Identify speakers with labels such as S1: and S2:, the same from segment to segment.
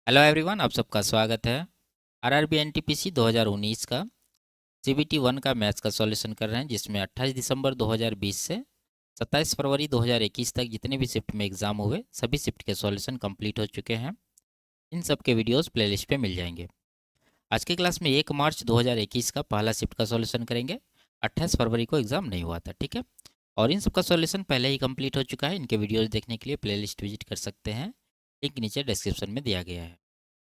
S1: Hello everyone, आप सबका स्वागत है। आरआरबी एनटीपीसी 2019 का सीबीटी 1 का मैथ्स का सॉल्यूशन कर रहे हैं, जिसमें 28 दिसंबर 2020 से 27 फरवरी 2021 तक जितने भी शिफ्ट में एग्जाम हुए सभी शिफ्ट के सॉल्यूशन कंप्लीट हो चुके हैं। इन सब के वीडियोस प्लेलिस्ट पे मिल जाएंगे। आज की क्लास में 1 मार्च 2021 का पहला शिफ्ट का सॉल्यूशन करेंगे। 28 फरवरी को एग्जाम नहीं हुआ था, ठीक है। और इन सब का सॉल्यूशन पहले ही कंप्लीट हो चुका है। इनके वीडियोज़ देखने के लिए प्लेलिस्ट विजिट कर सकते हैं, लिंक नीचे डिस्क्रिप्शन में दिया गया है।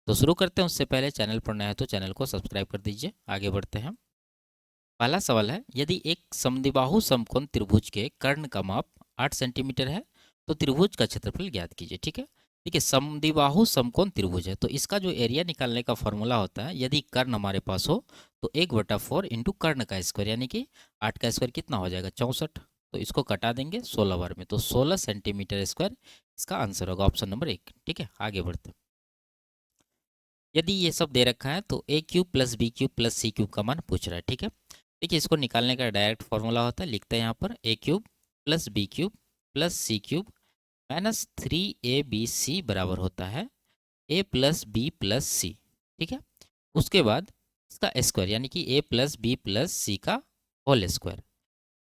S1: तो शुरू करते हैं। उससे पहले चैनल पर नया है तो चैनल को सब्सक्राइब कर दीजिए। आगे बढ़ते हैं। पहला सवाल है, यदि एक समद्विबाहु समकोण त्रिभुज के कर्ण का माप 8 सेंटीमीटर है तो त्रिभुज का क्षेत्रफल ज्ञात कीजिए। ठीक है, देखिए समद्विबाहु समकोण त्रिभुज है तो इसका जो एरिया निकालने का फॉर्मूला होता है, यदि कर्ण हमारे पास हो तो 1/4 इंटू कर्ण का स्क्वायर, यानी कि 8 का स्क्वायर कितना हो जाएगा 64। तो इसको कटा देंगे 16 बार में, तो 16 सेंटीमीटर स्क्वायर इसका आंसर होगा, ऑप्शन नंबर 1। ठीक है, आगे बढ़ते हैं। यदि ये सब दे रखा है तो A cube plus B cube plus C cube का मान पूछ रहा है। ठीक है, देखिए इसको निकालने का डायरेक्ट फॉर्मूला होता है, लिखते हैं यहाँ पर A cube plus B cube plus C cube minus 3ab बराबर होता है A plus B plus C. ठीक है, उसके बाद इसका स्क्वायर यानी कि A plus B plus C का होल स्क्वायर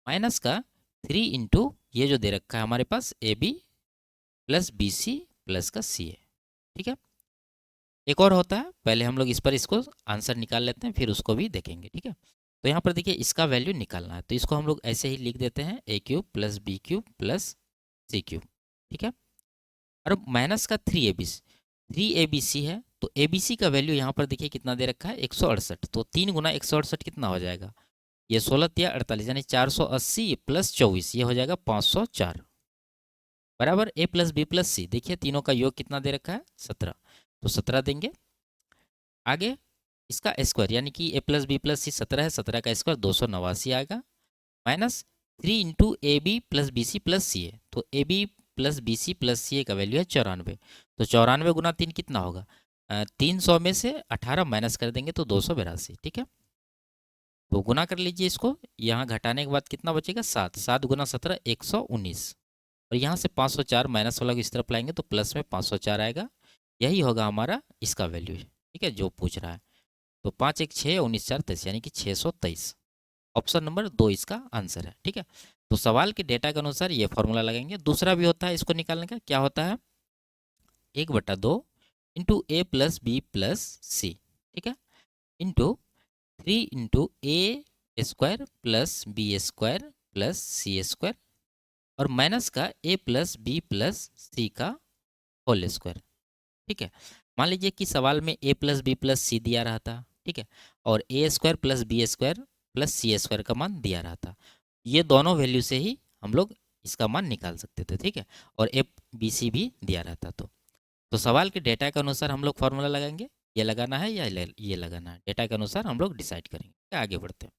S1: माइनस का 3 इंटू ये जो दे रखा है हमारे पास A B plus B C plus का सी है। ठीक है, एक और होता है, पहले हम लोग इस पर इसको आंसर निकाल लेते हैं, फिर उसको भी देखेंगे। ठीक है, तो यहाँ पर देखिए इसका वैल्यू निकालना है, तो इसको हम लोग ऐसे ही लिख देते हैं A cube plus B cube plus C cube. ठीक है, और माइनस का 3ab सी है, तो ए बी सी का वैल्यू यहाँ पर देखिए कितना दे रखा है 168, तो 3 गुना 168 कितना हो जाएगा, ये 16 या 48 यानी 480 प्लस 24 ये हो जाएगा 504 बराबर ए प्लस बी प्लस सी। देखिए तीनों का योग कितना दे रखा है 17, तो 17 देंगे। आगे इसका स्क्वायर यानी कि A plus B plus C 17 है, 17 का स्क्वायर 289 आएगा minus 3 into A B plus B C plus C है, तो A B plus B C plus C A का वैल्यू है 94, तो 94 गुना 3 कितना होगा 300 में से 18 माइनस कर देंगे तो 282। ठीक है, तो गुना कर लीजिए इसको, यहाँ घटाने के बाद कितना बचेगा 7, 7 गुना 17 119, और यहाँ से 504 माइनस वाला को इस तरफ लाएंगे तो प्लस में 504 आएगा। यही होगा हमारा इसका वैल्यू। ठीक है, जो पूछ रहा है, तो 5 1 6 19 4 23 यानी कि 623, ऑप्शन नंबर 2 इसका आंसर है। ठीक है, तो सवाल के डेटा के अनुसार ये फॉर्मूला लगाएंगे। दूसरा भी होता है इसको निकालने का, क्या होता है 1/2 into A plus B plus C. ठीक है, into 3 into A square plus B square plus C square और माइनस का A plus B plus C का होल स्क्वायर। ठीक है, मान लीजिए कि सवाल में A plus B plus C दिया रहा था, ठीक है, और A square plus B square plus C square का मान दिया रहा था। ये दोनों वैल्यू से ही हम लोग इसका मान निकाल सकते थे। ठीक है, और ए बी सी भी दिया रहता तो सवाल के डेटा के अनुसार हम लोग फॉर्मूला लगाएंगे, ये लगाना है या ये लगाना है, डेटा के अनुसार हम लोग डिसाइड करेंगे। आगे बढ़ते हैं,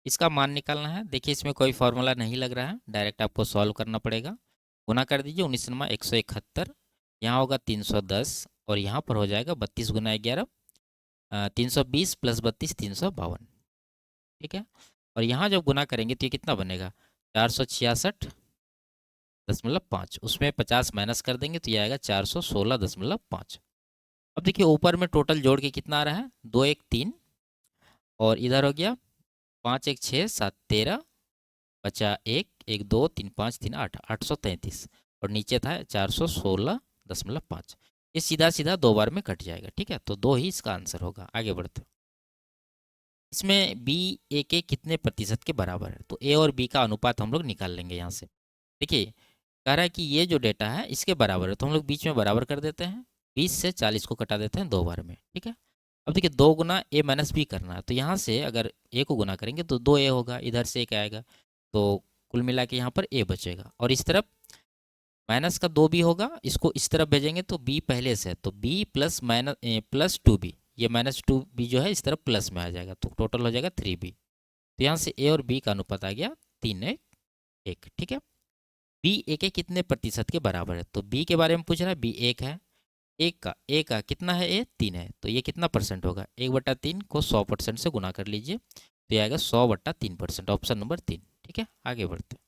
S1: इसका मान निकालना है। देखिए इसमें कोई फार्मूला नहीं लग रहा है, डायरेक्ट आपको सॉल्व करना पड़ेगा। गुना कर दीजिए 19 नमा 171, यहाँ होगा 310 और यहाँ पर हो जाएगा 32 गुना 11 320 प्लस 32 352। ठीक है, और यहाँ जब गुना करेंगे तो ये कितना बनेगा 466.5, उसमें 50 माइनस कर देंगे तो ये आएगा 416.5। अब देखिए ऊपर में टोटल जोड़ के कितना आ रहा है 2 1 3 और इधर हो गया 5 1 6 7 13 बचा 1 1 2 3 5 3 8 833 और नीचे था 416.5। ये सीधा सीधा 2 बार में कट जाएगा। ठीक है, तो 2 ही इसका आंसर होगा। आगे बढ़ते हैं, इसमें बी ए के कितने प्रतिशत के बराबर है, तो ए और बी का अनुपात हम लोग निकाल लेंगे यहाँ से। देखिए कह रहा है कि ये जो डेटा है इसके बराबर है, तो हम लोग बीच में बराबर कर देते हैं, 20 से 40 को कटा देते हैं 2 बार में। ठीक है, अब देखिए 2 गुना ए माइनस बी करना है, तो यहाँ से अगर ए को गुना करेंगे तो 2 ए होगा, इधर से एक आएगा, तो कुल मिला के यहाँ पर ए बचेगा, और इस तरफ माइनस का 2 बी होगा, इसको इस तरफ भेजेंगे तो बी पहले से है, तो b plus minus plus 2 b, ये माइनस 2 बी जो है इस तरफ प्लस में आ जाएगा, तो टोटल हो जाएगा 3 बी। तो यहाँ से ए और बी का अनुपात आ गया 3 1 1। ठीक है, बी ए के कितने प्रतिशत के बराबर है, तो बी के बारे में पूछ रहा है, बी 1 है, ए का कितना है, ए 3 है, तो ये कितना परसेंट होगा 1/3 को 100% से गुना कर लीजिए, तो ये आएगा 100/3%, ऑप्शन नंबर 3। ठीक है, आगे बढ़ते हैं,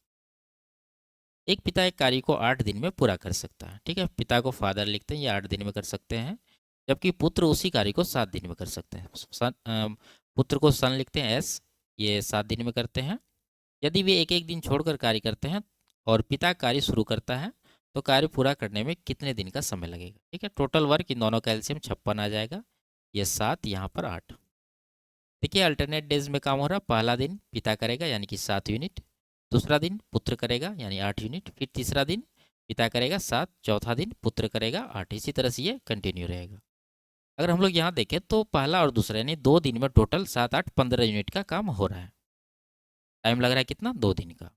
S1: एक पिता एक कार्य को 8 दिन में पूरा कर सकता है। ठीक है, पिता को फादर लिखते हैं, ये 8 दिन में कर सकते हैं, जबकि पुत्र उसी कार्य को 7 दिन में कर सकते हैं। पुत्र को सन लिखते हैं एस, ये 7 दिन में करते हैं। यदि वे एक एक दिन छोड़कर कार्य करते हैं और पिता कार्य शुरू करता है तो कार्य पूरा करने में कितने दिन का समय लगेगा। ठीक है, टोटल वर्क इन दोनों का एलसीएम 56 आ जाएगा, ये 7, यहाँ पर 8। देखिए अल्टरनेट डेज में काम हो रहा है। पहला दिन पिता करेगा यानी कि 7 यूनिट, दूसरा दिन पुत्र करेगा यानी 8 यूनिट, फिर तीसरा दिन पिता करेगा 7, चौथा दिन पुत्र करेगा 8। इसी तरह से ये कंटिन्यू रहेगा। अगर हम लोग यहाँ देखें तो पहला और दूसरा यानी 2 दिन में टोटल 7, 8, 15 यूनिट का काम हो रहा है। टाइम लग रहा है कितना, 2 दिन का।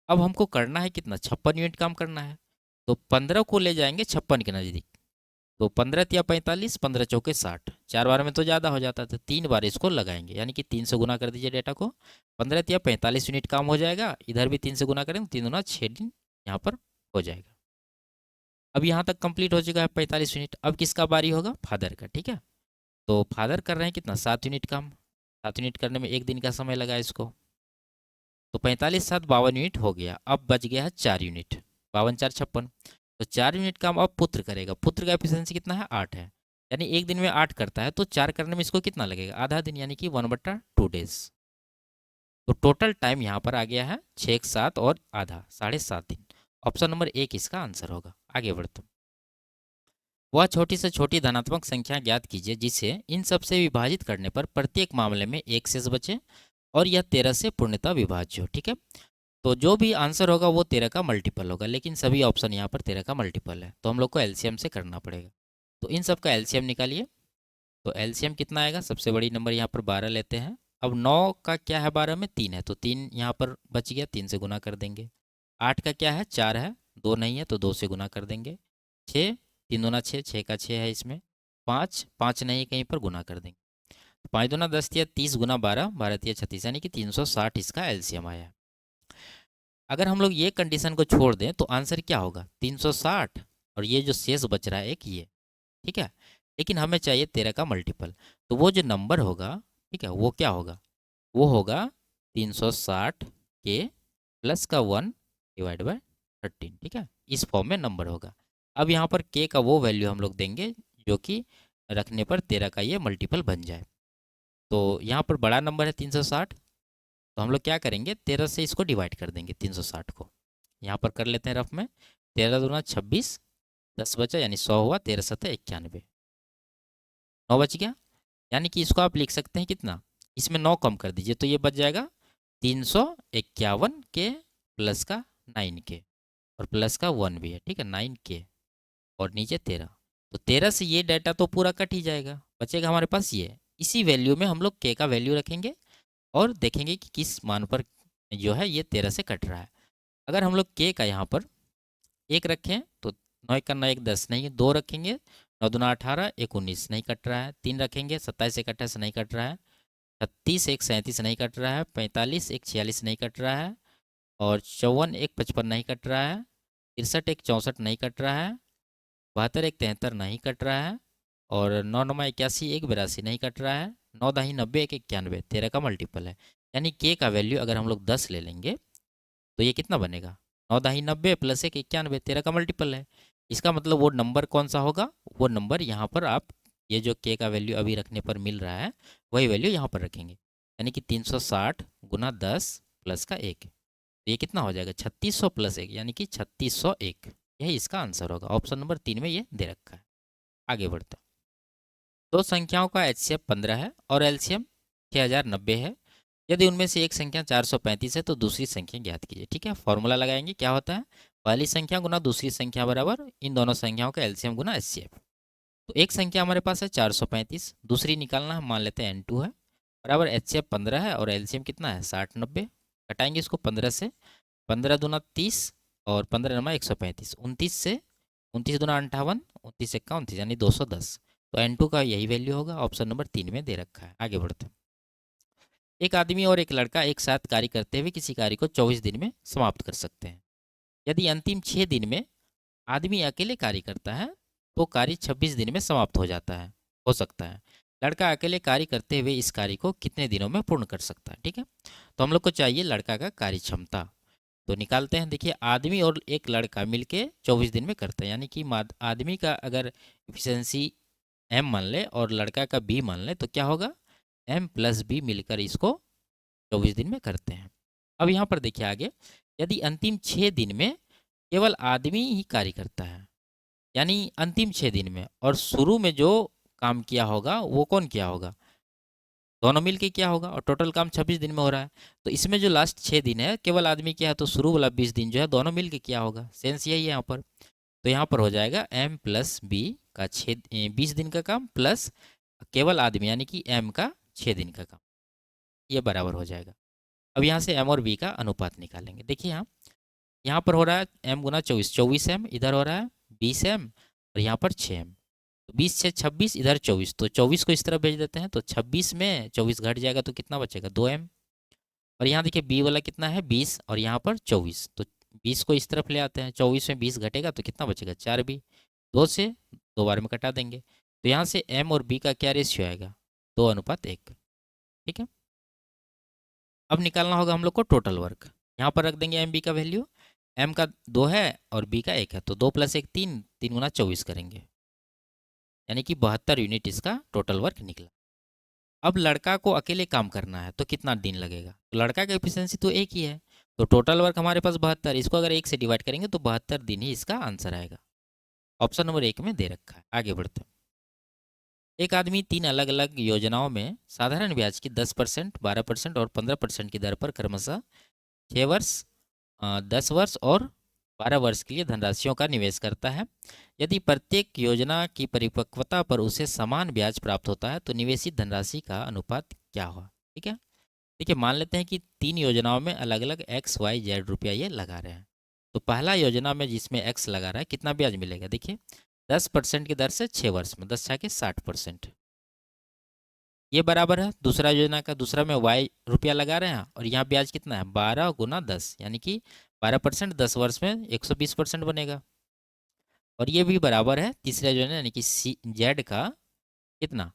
S1: अब हमको करना है कितना, 56 यूनिट काम करना है, तो 15 को ले जाएंगे 56 के नज़दीक, तो 15 या 45, 15 चौके 60, 4 बार में तो ज़्यादा हो जाता था, 3 बार इसको लगाएंगे यानी कि 3 से गुना कर दीजिए डेटा को। 15 या 45 यूनिट काम हो जाएगा, इधर भी 3 से गुना करेंगे, 3 दूना 6 दिन यहाँ पर हो जाएगा। अब यहाँ तक कंप्लीट हो चुका है 45 यूनिट। अब किसका बारी होगा, फादर का। ठीक है, तो फादर कर रहे हैं कितना, 7 यूनिट काम। 7 यूनिट करने में 1 दिन का समय लगा इसको, तो 45 7 52 यूनिट हो गया। अब बच गया है 4 यूनिट, 52 4 56, तो 4 यूनिट काम अब पुत्र करेगा। पुत्र का एफिशिएंसी कितना है, 8 है, यानी 1 दिन में 8 करता है, तो 4 करने में इसको कितना लगेगा, आधा दिन, यानी कि 1/2 डेज। तो टोटल टाइम यहाँ पर आ गया है 6 7 और आधा, 7.5 दिन। ऑप्शन नंबर 1 इसका आंसर होगा। आगे बढ़ते हैं। वह छोटी से छोटी धनात्मक संख्या ज्ञात कीजिए जिसे इन सब से विभाजित करने पर प्रत्येक मामले में एक शेष बचे और यह 13 से पूर्णतः विभाज्य हो। ठीक है, तो जो भी आंसर होगा वो 13 का मल्टीपल होगा, लेकिन सभी ऑप्शन यहाँ पर 13 का मल्टीपल है, तो हम लोग को एलसीएम से करना पड़ेगा। तो इन सब का एलसीएम निकालिए। तो एलसीएम कितना आएगा, सबसे बड़ी नंबर यहाँ पर 12 लेते हैं। अब 9 का क्या है, 12 में 3 है, तो 3 यहाँ पर बच गया, 3 से गुना कर देंगे। 8 का क्या है, 4 है, 2 नहीं है, तो 2 से गुना कर देंगे। 6, 3 दूना 6, 6 का 6 है इसमें। 5, 5 नहीं है कहीं पर, गुना कर देंगे। 5 दूना 10 या 30 गुना 12, 12 या 36, यानी कि 360 इसका एलसीएम आया है। अगर हम लोग ये कंडीशन को छोड़ दें तो आंसर क्या होगा, 360, और ये जो शेष बच रहा है एक ये। ठीक है, लेकिन हमें चाहिए 13 का मल्टीपल, तो वो जो नंबर होगा, ठीक है, वो क्या होगा, वो होगा 360 के प्लस का 1 डिवाइड बाय 13। ठीक है, इस फॉर्म में नंबर होगा। अब यहाँ पर के का वो वैल्यू हम लोग देंगे जो कि रखने पर 13 का ये मल्टीपल बन जाए। तो यहाँ पर बड़ा नंबर है 360, तो हम लोग क्या करेंगे, 13 से इसको डिवाइड कर देंगे 360 को। यहाँ पर कर लेते हैं रफ में, 13 दूना 26, 10 बचा यानी 100 हुआ, 13 7 91, 9 बच गया, यानी कि इसको आप लिख सकते हैं कितना, इसमें 9 कम कर दीजिए तो ये बच जाएगा 351 के प्लस का 9 के, और प्लस का 1 भी है। ठीक है, 9 के और नीचे 13, तो 13 से ये डाटा तो पूरा कट ही जाएगा, बचेगा हमारे पास ये। इसी वैल्यू में हम लोग के का वैल्यू रखेंगे और देखेंगे कि किस मान पर जो है ये 13 से कट रहा है। अगर हम लोग के का यहाँ पर 1 रखें तो 9 1 9 1 10 नहीं है, 2 रखेंगे 9 दूना 18 1 19 नहीं कट रहा है, 3 रखेंगे 27 1 28 नहीं कट रहा है, 36 1 37 नहीं कट रहा है, 45 1 46 नहीं कट रहा है, और 54 1 55 नहीं कट रहा है, 63 1 64 नहीं कट रहा है, 72 1 73 नहीं कट रहा है, और 9 9 81 1 82 नहीं कट रहा है, 9 10 90 1 91, 13 का मल्टीपल है। यानी के का वैल्यू अगर हम लोग 10 ले लेंगे तो ये कितना बनेगा, 9 10 90 प्लस 1 91, 13 का मल्टीपल है। इसका मतलब वो नंबर कौन सा होगा, वो नंबर यहाँ पर आप ये जो के का वैल्यू अभी रखने पर मिल रहा है वही वैल्यू यहाँ पर रखेंगे, यानी कि 360 गुना 10 प्लस का 1, तो ये कितना हो जाएगा 3600 प्लस 1, यानी कि 3601। यही इसका आंसर होगा। ऑप्शन नंबर 3 में ये दे रखा है। आगे बढ़ते हैं। दो संख्याओं का एचसीएफ 15 है और एलसीएम 6090 है। यदि उनमें से एक संख्या 435 है तो दूसरी संख्या ज्ञात कीजिए। ठीक है, फॉर्मूला लगाएंगे, क्या होता है, पहली संख्या गुना दूसरी संख्या बराबर इन दोनों संख्याओं का एलसीएम गुना एचसीएफ। तो एक संख्या हमारे पास है 435, दूसरी निकालना हम मान लेते हैं N2 है, बराबर एचसीएफ 15 है और एलसीएम कितना है 6090। घटाएंगे इसको 15 से, 15 दूना 30 और 15 नमा 135, 29 से 29 दूना 58, 29 एक्का 29 यानी 210। तो N2 का यही वैल्यू होगा, ऑप्शन नंबर 3 में दे रखा है। आगे बढ़ते हैं। एक आदमी और एक लड़का एक साथ कार्य करते हुए किसी कार्य को 24 दिन में समाप्त कर सकते हैं। यदि अंतिम 6 दिन में आदमी अकेले कार्य करता है तो कार्य 26 दिन में समाप्त हो सकता है। लड़का अकेले कार्य करते हुए इस कार्य को कितने दिनों में पूर्ण कर सकता है। ठीक है, तो हम लोग को चाहिए लड़का का कार्य क्षमता। तो निकालते हैं। देखिए आदमी और एक लड़का मिलके 24 दिन में करते हैं, यानी कि आदमी का अगर एफिशिएंसी m मान ले और लड़का का b मान ले तो क्या होगा, m प्लस b मिलकर इसको 24 दिन में करते हैं। अब यहाँ पर देखिए आगे, यदि अंतिम 6 दिन में केवल आदमी ही कार्य करता है, यानी अंतिम 6 दिन में, और शुरू में जो काम किया होगा वो कौन किया होगा, दोनों मिल के क्या होगा, और टोटल काम 26 दिन में हो रहा है। तो इसमें जो लास्ट 6 दिन है केवल आदमी किया है, तो शुरू वाला 20 दिन जो है दोनों मिल के क्या होगा, सेंस यही है यहाँ पर। तो यहाँ पर हो जाएगा m प्लस बी का 20 दिन का काम प्लस केवल आदमी यानी कि m का 6 दिन का काम, ये बराबर हो जाएगा। अब यहाँ से m और b का अनुपात निकालेंगे। देखिए यहाँ पर हो रहा है m गुना 24, 24m, इधर हो रहा है 20m और यहाँ पर 6m, तो 20 से 26, इधर 24, तो 24 को इस तरफ भेज देते हैं, तो 26 में 24 घट जाएगा तो कितना बचेगा, 2m। और यहाँ देखिए b वाला कितना है 20 और यहाँ पर 24, तो 20 को इस तरफ ले आते हैं, 24 में 20 घटेगा तो कितना बचेगा, 4b, 2 से 2 बार में कटा देंगे। तो यहाँ से m और b का क्या रेशियो आएगा, 2:1। ठीक है। अब निकालना होगा हम लोग को टोटल वर्क। यहाँ पर रख देंगे m b का वैल्यू, m का 2 है और b का 1 है, तो 2 + 1 3, 3 गुना 24 करेंगे, यानी कि 72 यूनिट इसका टोटल वर्क निकला। अब लड़का को अकेले काम करना है तो कितना दिन लगेगा, तो लड़का का एफिशिएंसी तो एक ही है, तो टोटल वर्क हमारे पास 72, इसको अगर 1 से डिवाइड करेंगे तो 72 दिन ही इसका आंसर आएगा। ऑप्शन नंबर 1 में दे रखा है। आगे बढ़ते हैं। एक आदमी 3 अलग अलग योजनाओं में साधारण ब्याज की 10%, 12% और 15% की दर पर क्रमशः 6 वर्ष, 10 वर्ष और 12 वर्ष के लिए धनराशियों का निवेश करता है। यदि प्रत्येक योजना की परिपक्वता पर उसे समान ब्याज प्राप्त होता है तो निवेशित धनराशि का अनुपात क्या होगा। ठीक है। देखिए मान लेते हैं कि 3 योजनाओं में अलग अलग XYZ रुपया ये लगा रहे हैं। तो पहला योजना में जिसमें x लगा रहा है कितना ब्याज मिलेगा, देखिए 10% की दर से 6 वर्ष में, 10 के 60%, ये बराबर है दूसरा योजना का। दूसरा में y रुपया लगा रहे हैं और यहाँ ब्याज कितना है, 12 गुना 10, यानी कि 12% 10 वर्ष में 120% बनेगा। और ये भी बराबर है तीसरा योजना यानी कि Z का कितना,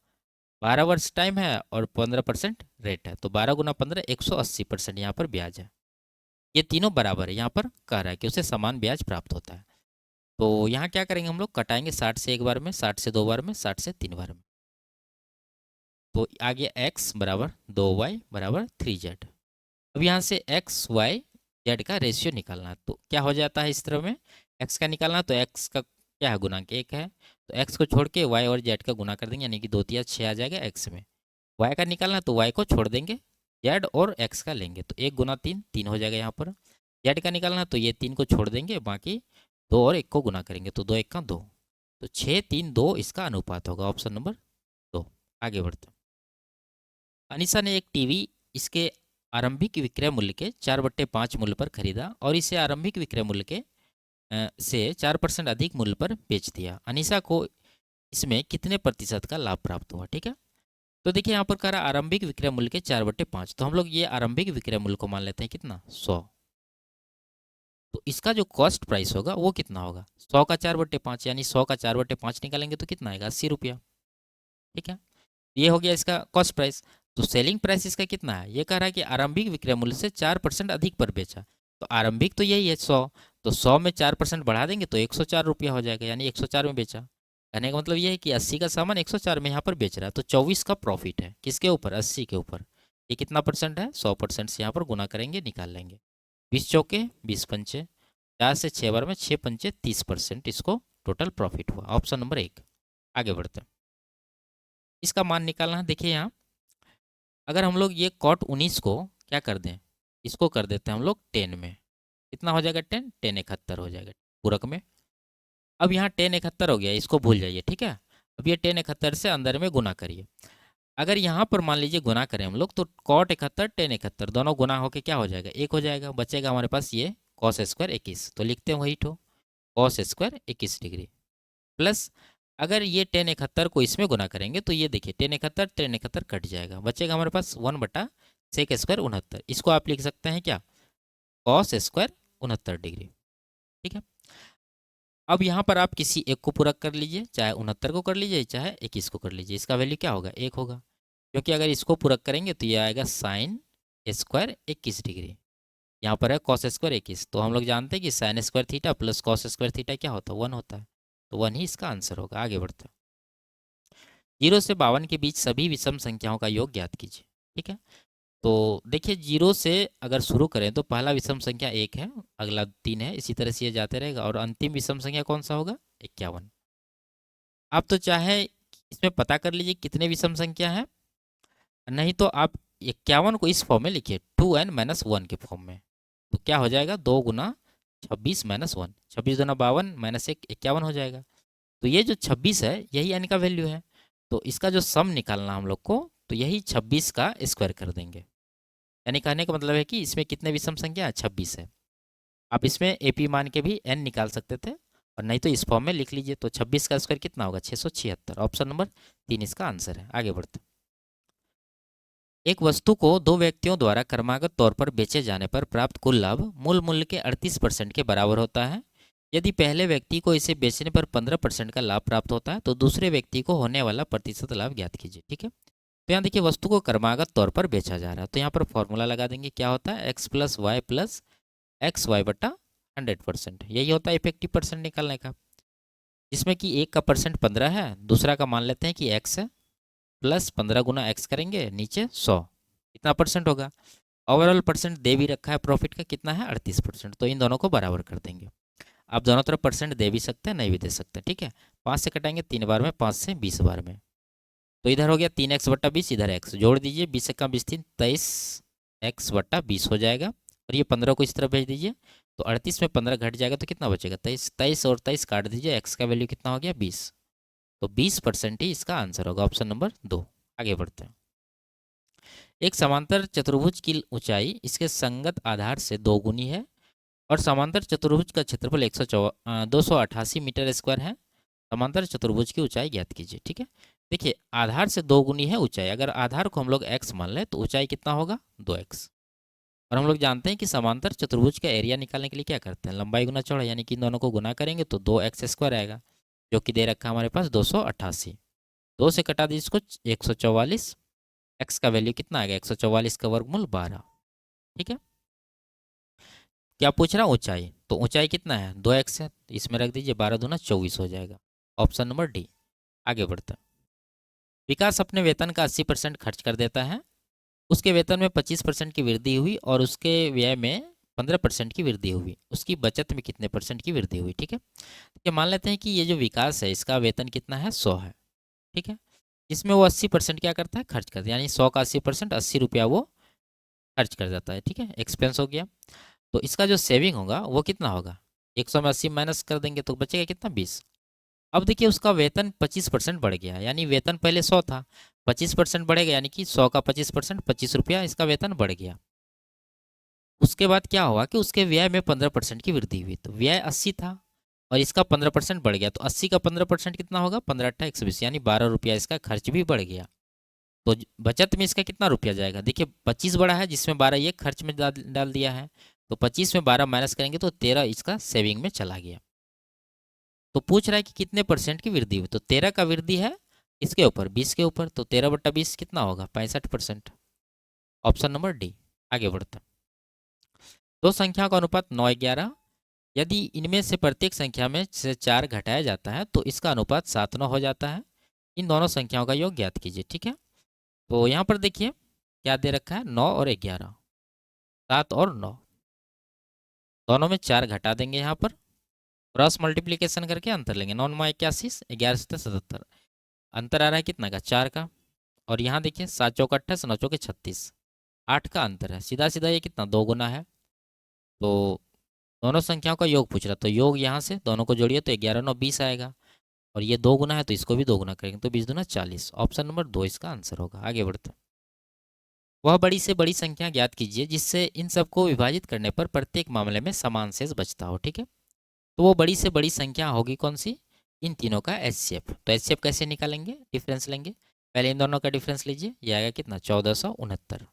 S1: 12 वर्ष टाइम है और 15% रेट है, तो 12 गुना 15 180% यहाँ पर ब्याज है। ये तीनों बराबर है, यहाँ पर कह रहा है कि उसे समान ब्याज प्राप्त होता है। तो यहाँ क्या करेंगे हम लोग, कटाएंगे 60 से एक बार में, 60 से 2 बार में, 60 से 3 बार में। तो आ गया x बराबर 2y बराबर 3z। अब यहाँ से x y z का रेशियो निकालना है, तो क्या हो जाता है इस तरह में, x का निकालना तो x का क्या है, गुणांक 1 है, तो x को छोड़ के y और z का गुना कर देंगे, यानी कि 2 तिया 6 आ जाएगा x में। y का निकालना तो y को छोड़ देंगे, z और x का लेंगे, तो 1 गुना 3 3 हो जाएगा यहाँ पर। z का निकालना तो ये 3 को छोड़ देंगे, बाकी 2 और 1 को गुना करेंगे, तो 2 1 का 2, तो 6 3 2 इसका अनुपात होगा, ऑप्शन नंबर 2। आगे बढ़ते हैं। अनिशा ने एक टीवी इसके आरंभिक विक्रय मूल्य के 4/5 मूल्य पर खरीदा और इसे आरंभिक विक्रय मूल्य के से 4% अधिक मूल्य पर बेच दिया। अनिशा को इसमें कितने प्रतिशत का लाभ प्राप्त हुआ। ठीक है। तो देखिए यहाँ पर कह रहा आरंभिक विक्रय मूल्य के 4/5, तो हम लोग ये आरंभिक विक्रय मूल्य को मान लेते हैं कितना, 100। तो इसका जो कॉस्ट प्राइस होगा वो कितना होगा, 100 का 4/5, यानी 100 का 4/5 निकालेंगे तो कितना आएगा, 80 रुपया। ठीक है। ये हो गया इसका कॉस्ट प्राइस। तो सेलिंग प्राइस इसका कितना है, ये कह रहा है कि आरंभिक विक्रय मूल्य से 4% अधिक पर बेचा, तो आरंभिक तो यही है 100, तो 100 में 4% बढ़ा देंगे तो 104 रुपया हो जाएगा, यानी 104 में बेचा। कहने का मतलब ये है कि 80 का सामान 104 में यहाँ पर बेच रहा है, तो 24 का प्रॉफिट है किसके ऊपर, 80 के ऊपर। ये कितना परसेंट है, 100% से यहाँ पर गुना करेंगे, निकाल लेंगे। 20 चौके 20 पंचे, 4 से 6 बार में 6 पंचे 30%, इसको टोटल प्रॉफिट हुआ, ऑप्शन नंबर 1। आगे बढ़ते हैं। इसका मान निकालना है। देखिए यहाँ अगर हम लोग ये cot 19 को क्या कर दें, इसको कर देते हैं हम लोग 10 में, कितना हो जाएगा, 10 10 71 हो जाएगा पूरक में। अब यहाँ 10 71 हो गया, इसको भूल जाइए। ठीक है। अब ये 10 71 से अंदर में गुना करिए। अगर यहाँ पर मान लीजिए गुना करें हम लोग, तो cot 71 10 71 दोनों गुना होके क्या हो जाएगा, 1 हो जाएगा, बचेगा हमारे पास ये cos स्क्वायर 21, तो लिखते हैं वही ठो cos स्क्वायर 21 डिग्री प्लस, अगर ये 10 71 को इसमें गुना करेंगे तो ये देखिए 10 71 10 71 कट जाएगा, बचेगा हमारे पास 1/sec स्क्वायर 69, इसको आप लिख सकते हैं क्या, cos स्क्वायर 69 डिग्री। ठीक है। अब यहाँ पर आप किसी एक को पूरक कर लीजिए, चाहे 69 को कर लीजिए चाहे 21 को कर लीजिए, इसका वैल्यू क्या होगा, 1 होगा, क्योंकि अगर इसको पूरक करेंगे तो ये आएगा sin स्क्वायर 21 डिग्री। यहाँ पर है कॉस स्क्वायर 21, तो हम लोग जानते हैं कि sine square theta plus cos square theta क्या होता है, 1 होता है, तो 1 ही इसका आंसर होगा। आगे बढ़ते हैं। 0 से 52 के बीच सभी विषम संख्याओं का योग ज्ञात कीजिए। ठीक है, तो देखिए 0 से अगर शुरू करें तो पहला विषम संख्या 1 है, अगला 3 है, इसी तरह से ये जाते रहेगा, और अंतिम विषम संख्या कौन सा होगा, 51। आप तो चाहे इसमें पता कर लीजिए कितने विषम संख्या है, नहीं तो आप 51 को इस फॉर्म में लिखिए 2n-1 के फॉर्म में, तो क्या हो जाएगा 2 गुना 26-1, 26 गुना 52 माइनस 1 51 हो जाएगा। तो ये जो 26 है यही n का वैल्यू है, तो इसका जो सम निकालना हम लोग को, तो यही 26 का स्क्वायर कर देंगे। यानी कहने का मतलब है कि इसमें कितने विषम संख्या है, 26 है। आप इसमें एपी मान के भी n निकाल सकते थे, और नहीं तो इस फॉर्म में लिख लीजिए, तो 26 का स्क्वायर कितना होगा, 676। ऑप्शन नंबर 3 इसका आंसर है। आगे बढ़ते। एक वस्तु को दो व्यक्तियों द्वारा क्रमागत तौर पर बेचे जाने पर प्राप्त कुल लाभ मूल मूल्य के 38% के बराबर होता है। यदि पहले व्यक्ति को इसे बेचने पर 15% का लाभ प्राप्त होता है तो दूसरे व्यक्ति को होने वाला प्रतिशत लाभ ज्ञात कीजिए। ठीक है, तो यहाँ देखिए वस्तु को क्रमागत तौर पर बेचा जा रहा है, तो यहाँ पर फॉर्मूला लगा देंगे, क्या होता है, x+y+xy/100%, यही होता है इफेक्टिव परसेंट निकालने का, जिसमें कि एक का परसेंट 15 है, दूसरा का मान लेते हैं कि x है, प्लस 15 गुना x करेंगे, नीचे 100, कितना परसेंट होगा, ओवरऑल परसेंट दे भी रखा है प्रॉफिट का, कितना है 38%, तो इन दोनों को बराबर कर देंगे। आप दोनों तरफ परसेंट दे भी सकते हैं, नहीं भी दे सकते हैं। ठीक है, 5 से कटाएंगे 3 बार में, 5 से 20 बार में, तो इधर हो गया 3x/20, इधर x जोड़ दीजिए, 20 से कम 20 23x/20 हो जाएगा, और ये 15 को इस तरफ भेज दीजिए, तो 38 में 15 घट जाएगा तो कितना बचेगा, 23, 23 और 23 काट दीजिए, x का वैल्यू कितना हो गया 20, तो 20% ही इसका आंसर होगा, ऑप्शन नंबर 2। आगे बढ़ते हैं। एक समांतर चतुर्भुज की ऊंचाई इसके संगत आधार से दोगुनी है और समांतर चतुर्भुज का क्षेत्रफल 288 मीटर स्क्वायर है। समांतर चतुर्भुज की ऊंचाई ज्ञात कीजिए। ठीक है, देखिए आधार से दोगुनी है ऊंचाई, अगर आधार को हम लोग x मान लें तो ऊंचाई कितना होगा 2x, और हम लोग जानते हैं कि समांतर चतुर्भुज का एरिया निकालने के लिए क्या करते हैं, लंबाई गुना चौड़ाई, यानी कि इन दोनों को गुना करेंगे तो 2x² आएगा, जो कि दे रखा है हमारे पास 288। 2 से कटा दीजिए इसको 144, x का वैल्यू कितना आएगा 144 का वर्गमूल 12। ठीक है, क्या पूछ रहा है ऊंचाई, तो ऊंचाई कितना है 2x है, तो इसमें रख दीजिए 12 दूना 24 हो जाएगा, ऑप्शन नंबर डी। आगे बढ़ते हैं। विकास अपने वेतन का 80% खर्च कर देता है, उसके वेतन में 25% की वृद्धि हुई और उसके व्यय में 15% की वृद्धि हुई, उसकी बचत में कितने परसेंट की वृद्धि हुई। ठीक है, ये मान लेते हैं कि ये जो विकास है इसका वेतन कितना है 100 है। ठीक है, इसमें वो 80% क्या करता है खर्च करता है, यानी 100 का 80%, 80 रुपया वो खर्च कर जाता है। ठीक है, एक्सपेंस हो गया, तो इसका जो सेविंग होगा वो कितना होगा, 100 में 80 माइनस कर देंगे तो बचेगा कितना 20। अब देखिए उसका वेतन 25% बढ़ गया, यानी वेतन पहले 100 था, 25% बढ़ेगा, यानी कि 100 का 25%, 25 रुपया इसका वेतन बढ़ गया। उसके बाद क्या हुआ कि उसके व्यय में 15% की वृद्धि हुई, तो व्यय 80 था और इसका 15% बढ़ गया, तो 80 का 15% कितना होगा 15×8=120, यानी 12 रुपया इसका खर्च भी बढ़ गया। तो बचत में इसका कितना रुपया जाएगा, देखिए 25 बढ़ा है जिसमें 12 ये खर्च में डाल दिया है, तो 25 में 12 माइनस करेंगे तो 13 इसका सेविंग में चला गया। तो पूछ रहा है कि कितने परसेंट की वृद्धि हुई, तो 13 का वृद्धि है इसके ऊपर 20 के ऊपर, तो 13/20 कितना होगा 65%, ऑप्शन नंबर डी। आगे बढ़ते हैं। दो संख्याओं का अनुपात 9:11, यदि इनमें से प्रत्येक संख्या में से 4 घटाया जाता है तो इसका अनुपात 7:9 हो जाता है। इन दोनों संख्याओं का योग ज्ञात कीजिए। ठीक है, तो यहाँ पर देखिए क्या दे रखा है 9 और 11, 7 और 9, दोनों में 4 घटा देंगे, यहाँ पर क्रॉस मल्टीप्लीकेशन करके अंतर लेंगे, 9 9 81, 11 7 77, अंतर आ रहा है कितना का 4 का, और यहाँ देखिए 7 चौक 28, 9 चौके 36, 8 का अंतर है, सीधा सीधा ये कितना 2 गुना है, तो दोनों संख्याओं का योग पूछ रहा, तो योग यहाँ से दोनों को जोड़िए तो 11 9 20 आएगा, और ये 2 गुना है तो इसको भी 2 गुना करेंगे तो 20 दूना 40, ऑप्शन नंबर 2 इसका आंसर होगा। आगे बढ़ते हैं। वह बड़ी से बड़ी संख्या ज्ञात कीजिए जिससे इन सबको विभाजित करने पर प्रत्येक मामले में समान शेष बचता हो। ठीक है, तो वो बड़ी से बड़ी संख्या होगी कौन सी, इन तीनों का एचसीएफ। तो एचसीएफ कैसे निकालेंगे, डिफरेंस लेंगे, पहले इन दोनों का डिफरेंस लीजिए, ये आएगा कितना 1469।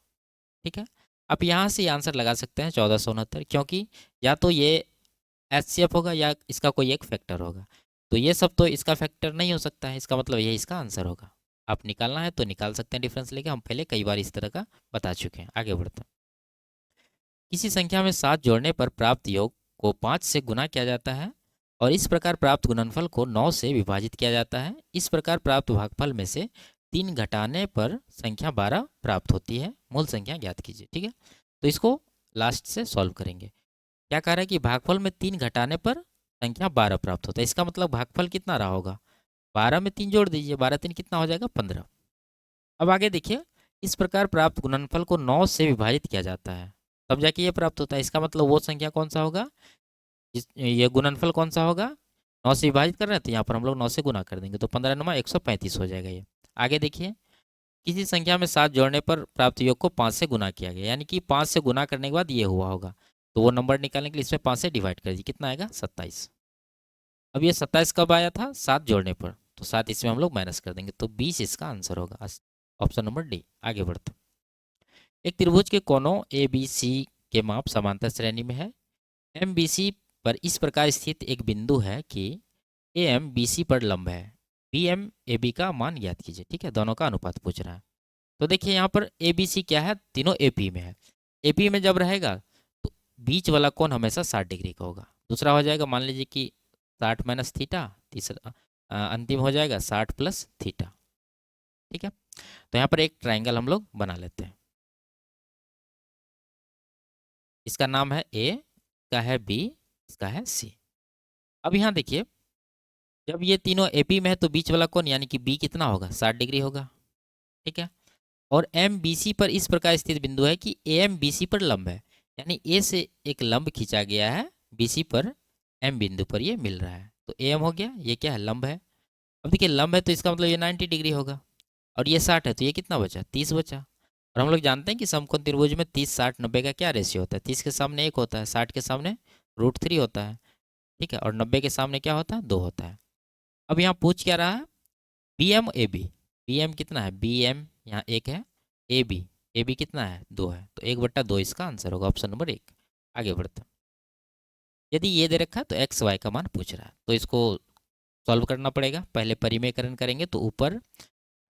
S1: ठीक है, आप यहाँ से आंसर लगा सकते हैं 1469, क्योंकि या तो ये एचसीएफ होगा या इसका कोई एक फैक्टर होगा, तो ये सब तो इसका फैक्टर नहीं हो सकता है, इसका मतलब यही इसका आंसर होगा। आप निकालना है तो निकाल सकते हैं डिफरेंस लेके, हम पहले कई बार इस तरह का बता चुके हैं। आगे बढ़ते हैं। किसी संख्या में 7 जोड़ने पर प्राप्त योग को 5 से गुना किया जाता है और इस प्रकार प्राप्त गुणनफल को 9 से विभाजित किया जाता है। इस प्रकार प्राप्त भागफल में से 3 घटाने पर संख्या 12 प्राप्त होती है। मूल संख्या ज्ञात कीजिए। ठीक है, तो इसको लास्ट से सॉल्व करेंगे। क्या कह रहा है कि भागफल में 3 घटाने पर संख्या 12 प्राप्त होता है। इसका मतलब भागफल कितना रहा होगा, 12 में 3 जोड़ दीजिए, 12 3 कितना हो जाएगा, 15। अब आगे देखिए, इस प्रकार प्राप्त गुणनफल को 9 से विभाजित किया जाता है, तब जाके ये प्राप्त होता है। इसका मतलब वो संख्या कौन सा होगा, ये गुणनफल कौन सा होगा, 9 से विभाजित कर रहे हैं तो यहाँ पर हम लोग 9 से गुना कर देंगे, तो 15 9 135 हो जाएगा ये। आगे देखिए, किसी संख्या में 7 जोड़ने पर प्राप्त योग को 5 से गुना किया गया, यानी कि 5 से गुना करने के बाद ये हुआ होगा, तो वो नंबर निकालने के लिए इसमें 5 से डिवाइड कर दीजिए, कितना आएगा, 27। अब ये 27 कब आया था, 7 जोड़ने पर, तो 7 इसमें हम लोग माइनस कर देंगे, तो 20 इसका आंसर होगा, ऑप्शन नंबर डी। आगे बढ़ते, एक त्रिभुज के कोनों ए बी सी के माप समांतर श्रेणी में है। एम बी सी पर इस प्रकार स्थित एक बिंदु है कि ए एम बी सी पर लंब है, बी एम ए बी का मान ज्ञात कीजिए। ठीक है, दोनों का अनुपात पूछ रहा है। तो देखिए यहाँ पर ए बी सी क्या है, तीनों ए पी में है। ए पी में जब रहेगा तो बीच वाला कोण हमेशा 60 डिग्री का होगा। दूसरा हो जाएगा, मान लीजिए कि 60 माइनस थीटा, तीसरा अंतिम हो जाएगा 60 प्लस थीटा। ठीक है, तो यहाँ पर एक ट्राइंगल हम लोग बना लेते हैं। इसका नाम है ए, इसका है बी, इसका है सी। अब यहाँ देखिए, जब ये तीनों एपी में है तो बीच वाला कोण यानी कि बी कितना होगा, 60 डिग्री होगा। ठीक है, और एम बी सी पर इस प्रकार स्थित बिंदु है कि ए एम बी सी पर लंब है, यानी ए से एक लंब खींचा गया है बी सी पर, एम बिंदु पर ये मिल रहा है, तो ए एम हो गया, ये क्या है, लंब है। अब देखिए लंब है तो इसका मतलब ये 90 डिग्री होगा, और ये 60 है तो ये कितना बचा, 30 बचा। और हम लोग जानते हैं कि समकोण त्रिभुज में 30 60 90 का क्या रेशियो होता है, 30 के सामने 1 होता है, 60 के सामने √3 होता है। ठीक है, और 90 के सामने क्या होता है, 2 होता है। अब यहाँ पूछ क्या रहा है, B M A B, B M कितना है, बी एम यहाँ 1 है, ए बी कितना है, 2 है, तो 1/2 इसका आंसर होगा, ऑप्शन नंबर 1। आगे बढ़ते हैं। यदि ये दे रखा है तो एक्स वाई का मान पूछ रहा है, तो इसको सॉल्व करना पड़ेगा। पहले परिमेयकरण करेंगे, तो ऊपर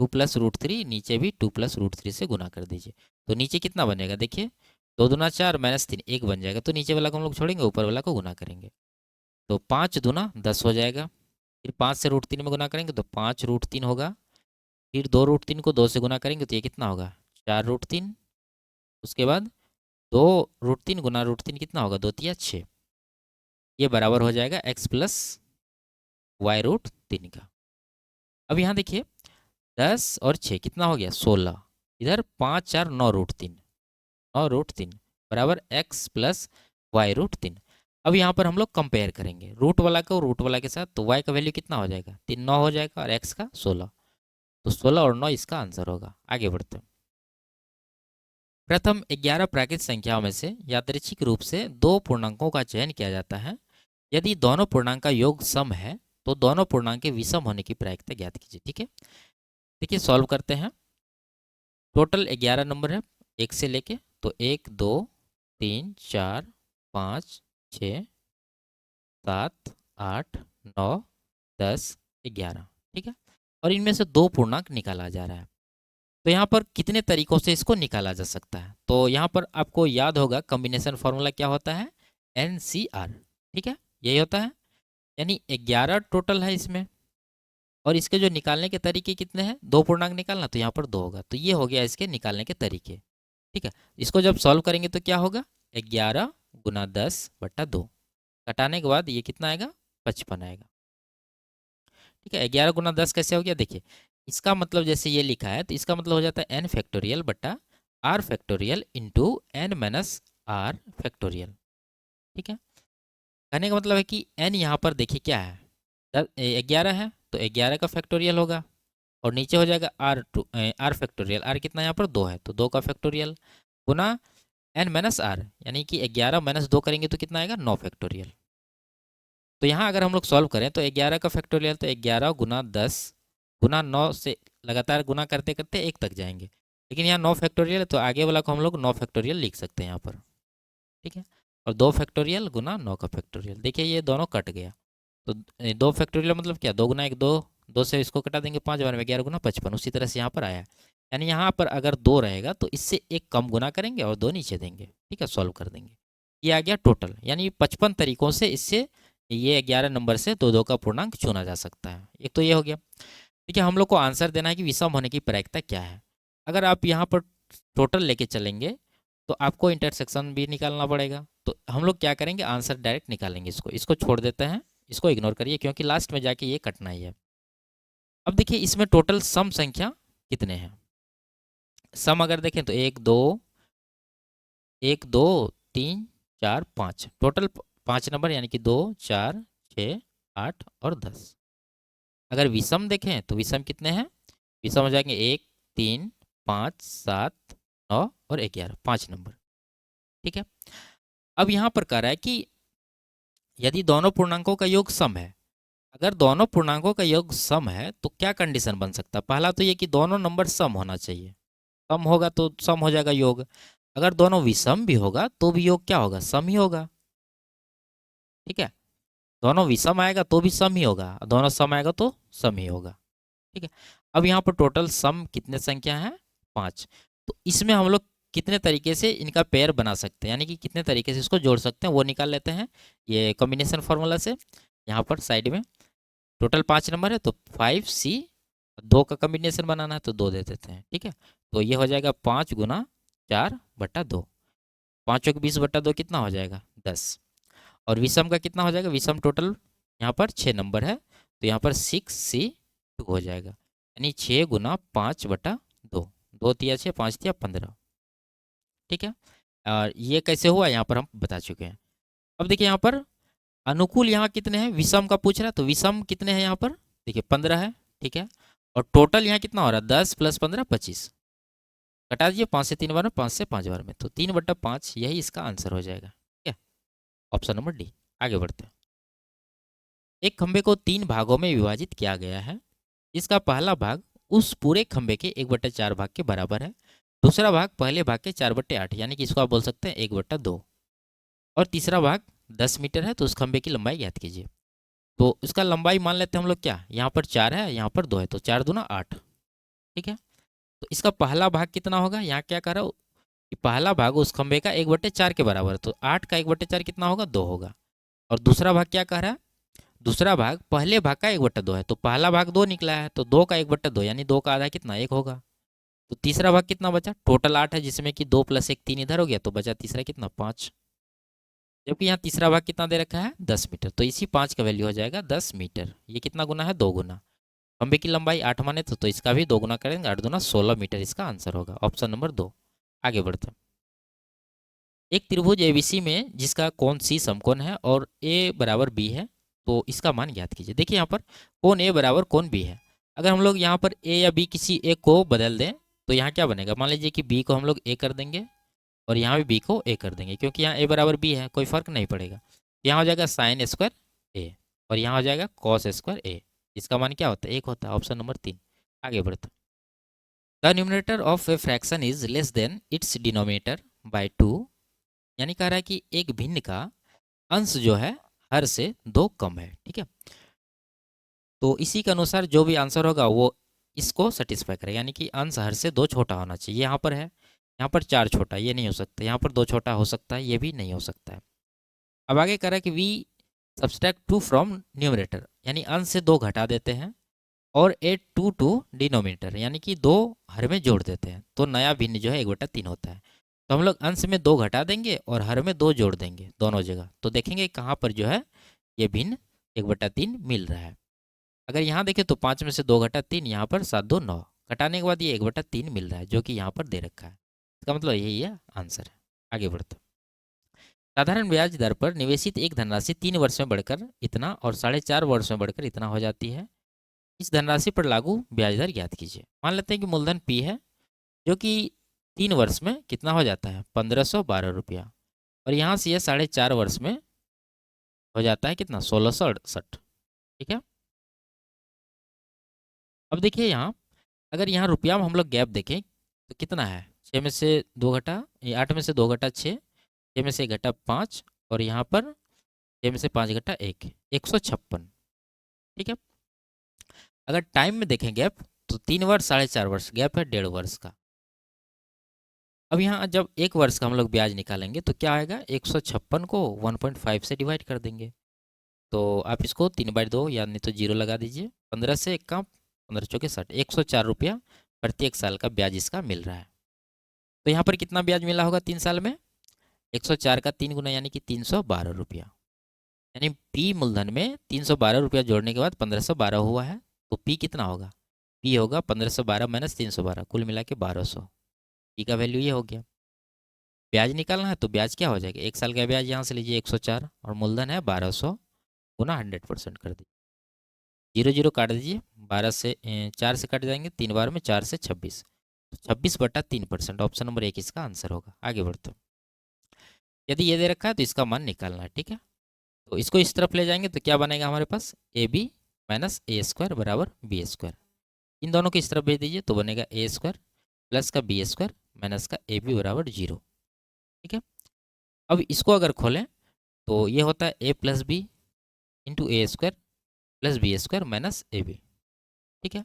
S1: 2 प्लस √3, नीचे भी 2 प्लस √3 से गुना कर दीजिए, तो नीचे कितना बनेगा, देखिए 2 दूना 4 माइनस 3 1 बन जाएगा, तो नीचे वाला को हम लोग छोड़ेंगे, ऊपर वाला को गुना करेंगे, तो 5 दूना 10 हो जाएगा। फिर 5 से √3 में गुना करेंगे तो 5 √3 होगा। फिर 2 √3 को 2 से गुना करेंगे तो ये कितना होगा, 4 √3। उसके बाद 2 √3 गुना √3 कितना होगा, 2 तिया 6, ये बराबर हो जाएगा x प्लस y√3 का। अब यहाँ देखिए 10 और 6 कितना हो गया, 16, इधर 5 4 9 √3, 9 √3 बराबर x प्लस y√3। अब यहाँ पर हम लोग कंपेयर करेंगे रूट वाला को रूट वाला के साथ, तो y का वैल्यू कितना हो जाएगा, 3 9 हो जाएगा, और x का 16, तो 16 और 9 इसका आंसर होगा। आगे बढ़ते हैं। प्रथम 11 प्राकृत संख्याओं में से यादृच्छिक रूप से 2 पूर्णांकों का चयन किया जाता है। यदि दोनों पूर्णांक का योग सम है तो दोनों पूर्णांक के विषम होने की प्रायिकता ज्ञात कीजिए। ठीक है, देखिए सॉल्व करते हैं। टोटल 11 नंबर है, 1 से लेके, तो 1 2 3 4 5 6 7 8 9 10 11। ठीक है, और इनमें से 2 पूर्णांक निकाला जा रहा है। तो यहाँ पर कितने तरीकों से इसको निकाला जा सकता है, तो यहाँ पर आपको याद होगा कॉम्बिनेशन फॉर्मूला क्या होता है, NCR। ठीक है, यही होता है, यानी 11 टोटल है इसमें, और इसके जो निकालने के तरीके कितने हैं, 2 पूर्णांक निकालना, तो यहाँ पर 2 होगा, तो ये हो गया इसके निकालने के तरीके। ठीक है, इसको जब सॉल्व करेंगे तो क्या होगा, 11 गुना 10/2, घटाने के बाद ये कितना आएगा, 55 आएगा। ठीक है, 11 गुना 10 कैसे हो गया, देखिए इसका मतलब जैसे ये लिखा है तो इसका मतलब हो जाता है n फैक्टोरियल बट्टा r factorial into n minus r factorial. ठीक है, कहने का मतलब है कि n यहाँ पर देखिए क्या है, 11 है तो 11 का फैक्टोरियल होगा, और नीचे हो जाएगा r फैक्टोरियल, r कितना यहाँ पर 2 है तो 2 का फैक्टोरियल, गुना n माइनस r, यानी कि 11 माइनस 2 करेंगे तो कितना आएगा, 9 फैक्टोरियल। तो यहाँ अगर हम लोग सॉल्व करें तो 11 का फैक्टोरियल, तो 11 गुना 10 गुना 9 से लगातार गुना करते करते 1 तक जाएंगे, लेकिन यहाँ 9 फैक्टोरियल है तो आगे वाला को हम लोग 9 फैक्टोरियल लिख सकते हैं यहाँ पर। ठीक है, और 2 फैक्टोरियल गुना 9 का फैक्टोरियल, देखिए ये दोनों कट गया, तो 2 फैक्टोरियल मतलब क्या, 2 गुना 1 2, 2 से इसको कटा देंगे 5 बार में, 11 गुना 55, उसी तरह से यहाँ पर आया। यानी यहाँ पर अगर 2 रहेगा तो इससे एक कम गुना करेंगे और 2 नीचे देंगे, ठीक है, सॉल्व कर देंगे। ये आ गया टोटल, यानी 55 तरीकों से इससे ये 11 नंबर से 2 2 का पूर्णांक चुना जा सकता है। एक तो ये हो गया। ठीक है, हम लोग को आंसर देना है कि विषम होने की प्रायिकता क्या है। अगर आप यहाँ पर टोटल लेके चलेंगे तो आपको इंटरसेक्शन भी निकालना पड़ेगा। तो हम लोग क्या करेंगे, आंसर डायरेक्ट निकालेंगे। इसको छोड़ देते हैं, इसको इग्नोर करिए क्योंकि लास्ट में जाके ये कटना ही है। अब देखिए इसमें टोटल सम संख्या कितने हैं। सम अगर देखें तो 1 2 3 4 5, टोटल 5 नंबर, यानी कि 2 4 6 8 और 10। अगर विषम देखें तो विषम कितने हैं, विषम हो जाएंगे 1 3 5 7 9 और 11, 5 नंबर। ठीक है, अब यहाँ पर कह रहा है कि यदि दोनों पूर्णांकों का योग सम है, अगर दोनों पूर्णांकों का योग सम है तो क्या कंडीशन बन सकता है। पहला तो ये कि दोनों नंबर सम होना चाहिए, सम होगा तो सम हो जाएगा योग। अगर दोनों विषम भी होगा तो भी योग क्या होगा, सम ही होगा। ठीक है, दोनों विषम आएगा तो भी सम ही होगा, दोनों सम आएगा तो सम ही होगा। ठीक है, अब यहाँ पर टोटल सम कितने संख्या है, 5। तो इसमें हम लोग कितने तरीके से इनका पेयर बना सकते हैं, यानी कि कितने तरीके से इसको जोड़ सकते हैं वो निकाल लेते हैं ये कॉम्बिनेशन फार्मूला से। यहाँ पर साइड में टोटल 5 नंबर है तो 5C, 2 का कॉम्बिनेशन बनाना है तो 2 दे देते हैं। ठीक है, तो ये हो जाएगा 5 गुना 4/2, 5 को 20/2 कितना हो जाएगा, 10। और विषम का कितना हो जाएगा, विषम टोटल यहाँ पर 6 नंबर है तो यहाँ पर 6C2 हो जाएगा, यानी 6 गुना 5/2, 2 तिया 6, 5 तिया 15। ठीक है, और ये कैसे हुआ यहाँ पर हम बता चुके हैं। अब देखिए यहाँ पर अनुकूल यहाँ कितने हैं, विषम का पूछ रहा है तो विषम कितने हैं यहाँ पर, देखिए 15 है। ठीक है, और टोटल यहाँ कितना हो रहा है, 10 + 15 25, घटा दीजिए 5 से 3 बार में, 5 से 5 बार में, तो 3/5 यही इसका आंसर हो जाएगा। ठीक है, ऑप्शन नंबर डी। आगे बढ़ते हैं। एक खंबे को 3 भागों में विभाजित किया गया है, इसका पहला भाग उस पूरे खंबे के 1/4 भाग के बराबर है, दूसरा भाग पहले भाग के 4/8, यानी कि इसको आप बोल सकते हैं 1/2, और तीसरा भाग 10 मीटर है। तो उस खंबे की लंबाई ज्ञात कीजिए। तो उसका लंबाई मान लेते हैं हम लोग, क्या यहाँ पर 4 है, यहाँ पर 2 है, तो 4 दूना 8। ठीक है, तो इसका पहला भाग कितना होगा, यहाँ क्या कह रहा हो कि पहला भाग उस खंबे का 1/4 के बराबर है, तो 8 का 1/4 कितना होगा, 2 होगा। और दूसरा भाग क्या कह रहा है, दूसरा भाग पहले भाग का 1/2 है, तो पहला भाग 2 निकला है तो 2 का 1/2 यानी 2 का आधा कितना, 1 होगा। तो तीसरा भाग कितना बचा, टोटल 8 है जिसमें कि 2 + 1 3 इधर हो गया, तो बचा तीसरा कितना, 5। जबकि यहाँ तीसरा भाग कितना दे रखा है, 10 मीटर, तो इसी 5 का वैल्यू हो जाएगा 10 मीटर। ये कितना गुना है, 2 गुना। खंबे की लंबाई 8 माने तो इसका भी 2 गुना करेंगे, 8 दूना 16 मीटर इसका आंसर होगा, ऑप्शन नंबर 2। आगे बढ़ते हैं। एक त्रिभुज एबीसी में जिसका कोण सी समकोण है और ए बराबर बी है, तो इसका मान ज्ञात कीजिए। देखिए यहाँ पर कोण ए बराबर कोण बी है। अगर हम लोग यहाँ पर ए या बी किसी एक को बदल दें तो यहाँ क्या बनेगा, मान लीजिए कि बी को हम लोग ए कर देंगे और यहाँ भी बी को ए कर देंगे, क्योंकि यहाँ ए बराबर बी है, कोई फर्क नहीं पड़ेगा। यहाँ हो जाएगा साइन स्क्वायर ए और यहाँ हो जाएगा कॉस स्क्वायर ए। इसका मान क्या होता है, 1 होता है, ऑप्शन नंबर 3। आगे बढ़ते हैं। The numerator of a fraction is less than it's denominator by 2, यानी कह रहा है कि एक भिन्न का अंश जो है हर से 2 कम है। ठीक है, तो इसी के अनुसार जो भी आंसर होगा वो इसको सेटिस्फाई करेगा, यानी कि अंश हर से 2 छोटा होना चाहिए। यहाँ पर है, यहाँ पर 4 छोटा, ये नहीं हो सकता। यहाँ पर 2 छोटा हो सकता है, ये भी नहीं हो सकता है। अब आगे कह रहा है कि वी सब्सट्रैक्ट 2 फ्रॉम न्यूमरेटर, यानी अंश से 2 घटा देते हैं, और एड 2 टू डिनोमिनेटर, यानी कि 2 हर में जोड़ देते हैं, तो नया भिन्न जो है 1/3 होता है। तो हम लोग अंश में 2 घटा देंगे और हर में 2 जोड़ देंगे दोनों जगह, तो देखेंगे कहाँ पर जो है ये भिन्न 1/3 मिल रहा है। अगर यहाँ देखें तो 5 में से 2 घटा 3, यहाँ पर 7 2 9, घटाने के बाद ये 1/3 मिल रहा है जो कि यहाँ पर दे रखा है। इसका मतलब यही है आंसर है। आगे बढ़ते। साधारण ब्याज दर पर निवेशित एक धनराशि 3 वर्ष में बढ़कर इतना और 4.5 वर्ष में बढ़कर इतना हो जाती है। इस धनराशि पर लागू ब्याज दर ज्ञात कीजिए। मान लेते हैं कि मूलधन पी है जो कि 3 वर्ष में कितना हो जाता है, 1512 रुपया, और यहाँ से यह 4.5 वर्ष में हो जाता है कितना, 1668। ठीक है, अब देखिए यहाँ अगर यहाँ रुपया में हम लोग गैप देखें तो कितना है, 6 में से 2 घटा, 8 में से 2 घटा 6, 6 में से 1 घटा 5, और यहाँ पर 6 में से 5 घटा 1, 156। ठीक है, अगर टाइम में देखें गैप तो तो 3 वर्ष 4.5 वर्ष गैप है 1.5 वर्ष का। अब यहाँ जब 1 वर्ष का हम लोग ब्याज निकालेंगे तो क्या आएगा, 156 को 1.5 से डिवाइड कर देंगे। तो आप इसको 3/2 या नहीं तो 0 लगा दीजिए। 15 से 1 का 15 चौके 60, 104 रुपया प्रत्येक साल का ब्याज इसका मिल रहा है। तो यहाँ पर कितना ब्याज मिला होगा 3 साल में, 104 का 3 गुना यानी कि 312 रुपया। यानी पी मूलधन में 312 रुपया जोड़ने के बाद 1512 हुआ है। तो पी कितना होगा, पी होगा 1512 माइनस 312, कुल मिला के 1200। पी का वैल्यू ये हो गया। ब्याज निकालना है तो ब्याज क्या हो जाएगा, 1 साल का ब्याज यहाँ से लीजिए 104 और मूलधन है 1200 गुना 100% कर दीजिए। 0 0 काट दीजिए, 12 से 4 से कट जाएंगे, 3 बार में 4 से 26, तो 26/3%। ऑप्शन नंबर 1 इसका आंसर होगा। आगे बढ़ते हैं। यदि ये दे रखा है तो इसका मान निकालना है, ठीक है। तो इसको इस तरफ ले जाएंगे तो क्या बनेगा हमारे पास, A B minus A square बराबर बी स्क्वायर। इन दोनों को इस तरफ भेज दीजिए तो बनेगा ए स्क्वायर प्लस का बी स्क्वायर माइनस का ए बी बराबर 0, ठीक है। अब इसको अगर खोलें तो ये होता है A plus B into A square plus B square minus A B, ठीक है।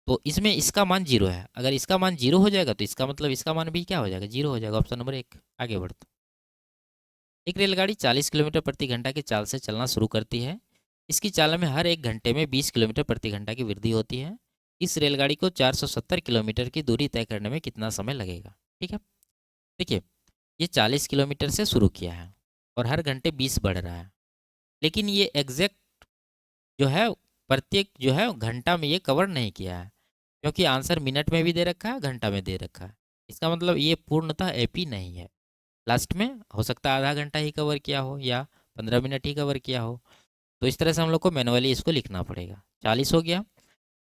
S1: तो इसमें इसका मान 0 है, अगर इसका मान 0 हो जाएगा तो इसका मतलब इसका मान भी क्या हो जाएगा, 0 हो जाएगा। Option number 1। आगे बढ़ते। एक रेलगाड़ी 40 किलोमीटर प्रति घंटा की चाल से चलना शुरू करती है। इसकी चाल में हर 1 घंटे में 20 किलोमीटर प्रति घंटा की वृद्धि होती है। इस रेलगाड़ी को 470 किलोमीटर की दूरी तय करने में कितना समय लगेगा, ठीक है। देखिए, ये 40 किलोमीटर से शुरू किया है और हर घंटे 20 बढ़ रहा है, लेकिन ये एग्जैक्ट जो है प्रत्येक जो है घंटा में ये कवर नहीं किया है, क्योंकि आंसर मिनट में भी दे रखा है, घंटा में दे रखा है। इसका मतलब ये पूर्णतः एपी नहीं है। लास्ट में हो सकता है आधा घंटा ही कवर किया हो या 15 मिनट ही कवर किया हो। तो इस तरह से हम लोग को मैनुअली इसको लिखना पड़ेगा। 40 हो गया,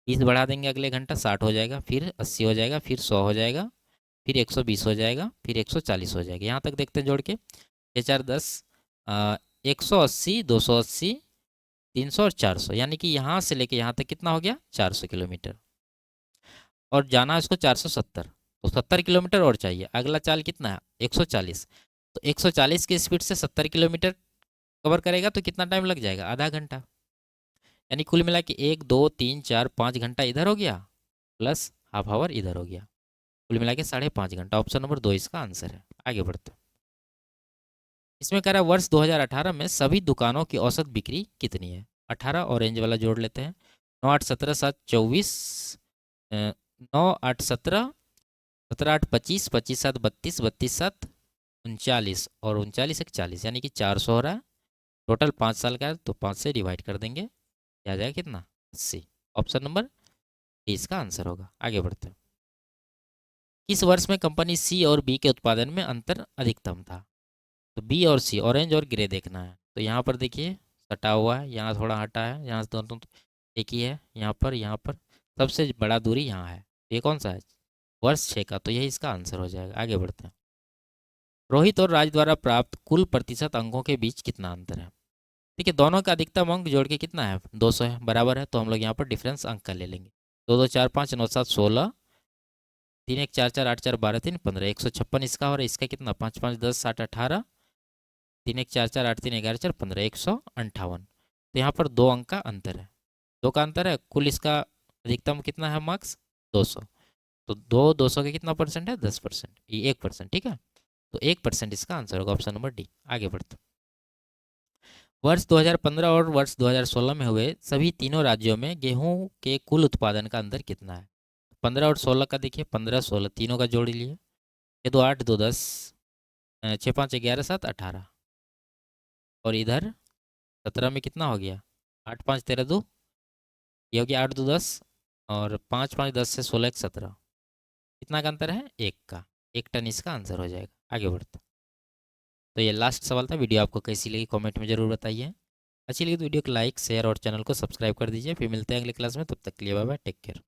S1: 20 बढ़ा देंगे अगले घंटा, 60 हो जाएगा, फिर 80 हो जाएगा, फिर 100 हो जाएगा, फिर 120 हो जाएगा, फिर 140 हो जाएगा। यहाँ तक देखते हैं जोड़ के, 6 4 10, 180, 280, 300 और 400, यानी कि यहाँ से लेके यहाँ तक कितना हो गया, 400 किलोमीटर। और जाना है इसको 470, तो 70 किलोमीटर और चाहिए। अगला चाल कितना है, 140, तो 140 की स्पीड से 70 किलोमीटर कवर करेगा तो कितना टाइम लग जाएगा, आधा घंटा। यानी कुल मिला के 1 2 3 4 5 घंटा इधर हो गया प्लस हाफ आवर इधर हो गया, कुल मिला के 5.5 घंटा। ऑप्शन नंबर 2 इसका आंसर है। आगे बढ़ते। इसमें कह रहा है वर्ष 2018 में सभी दुकानों की औसत बिक्री कितनी है। 18 ऑरेंज वाला जोड़ लेते हैं, 9 8 17 7 24, 9 8 17, 17 8 25, 25 7 32, 32 7 39 और 39 1 40, यानी कि 400 हो रहा है। टोटल 5 साल का है तो 5 से डिवाइड कर देंगे, आ जाएगा कितना, 80। ऑप्शन नंबर डी इसका आंसर होगा। आगे बढ़ते हैं। किस वर्ष में कंपनी सी और बी के उत्पादन में अंतर अधिकतम था। तो बी और सी, ऑरेंज और ग्रे देखना है। तो यहाँ पर देखिए सटा हुआ है, यहाँ थोड़ा हटा है, यहाँ से दोनों एक ही है, यहाँ पर सबसे बड़ा दूरी यहाँ है। ये कौन सा है, वर्ष 6 का, तो यही इसका आंसर हो जाएगा। आगे बढ़ते हैं। रोहित और राज द्वारा प्राप्त कुल प्रतिशत अंकों के बीच कितना अंतर है। ठीक है, दोनों का अधिकतम अंक जोड़ के कितना है, 200 है, बराबर है। तो हम लोग यहाँ पर डिफरेंस अंक का ले लेंगे। 2 2 4 5 9 7 16, 3 1 4 4 8 4 12 3 15, 156 इसका हो रहा है। इसका कितना, 5 5 10 7 18, 3 1 4 4 8 3 11 4 15, 158। तो यहाँ पर 2 अंक का अंतर है, 2 का अंतर है। कुल इसका अधिकतम कितना है मार्क्स, 200। तो 200 के कितना परसेंट है, 10%, ये 1%, ठीक है। तो 1% इसका आंसर होगा। Option number D. आगे बढ़ते। वर्ष 2015 और वर्ष 2016 में हुए सभी तीनों राज्यों में गेहूं के कुल उत्पादन का अंतर कितना है। 15 और 16 का देखिए, 15 16 तीनों का जोड़ लिए, ये 2 8 2 10, 6 5 11 7 18, और इधर 17 में कितना हो गया, 8 5 13 2, ये हो गया 8 2 10, और 5 5 10 से 16 1 17, कितना का अंतर है, 1 का। 1 टन इसका आंसर हो जाएगा। आगे बढ़ते। तो ये लास्ट सवाल था। वीडियो आपको कैसी लगी कमेंट में ज़रूर बताइए। अच्छी लगी तो वीडियो को लाइक शेयर और चैनल को सब्सक्राइब कर दीजिए। फिर मिलते हैं अगले क्लास में, तब तक के लिए बाय बाय, टेक केयर।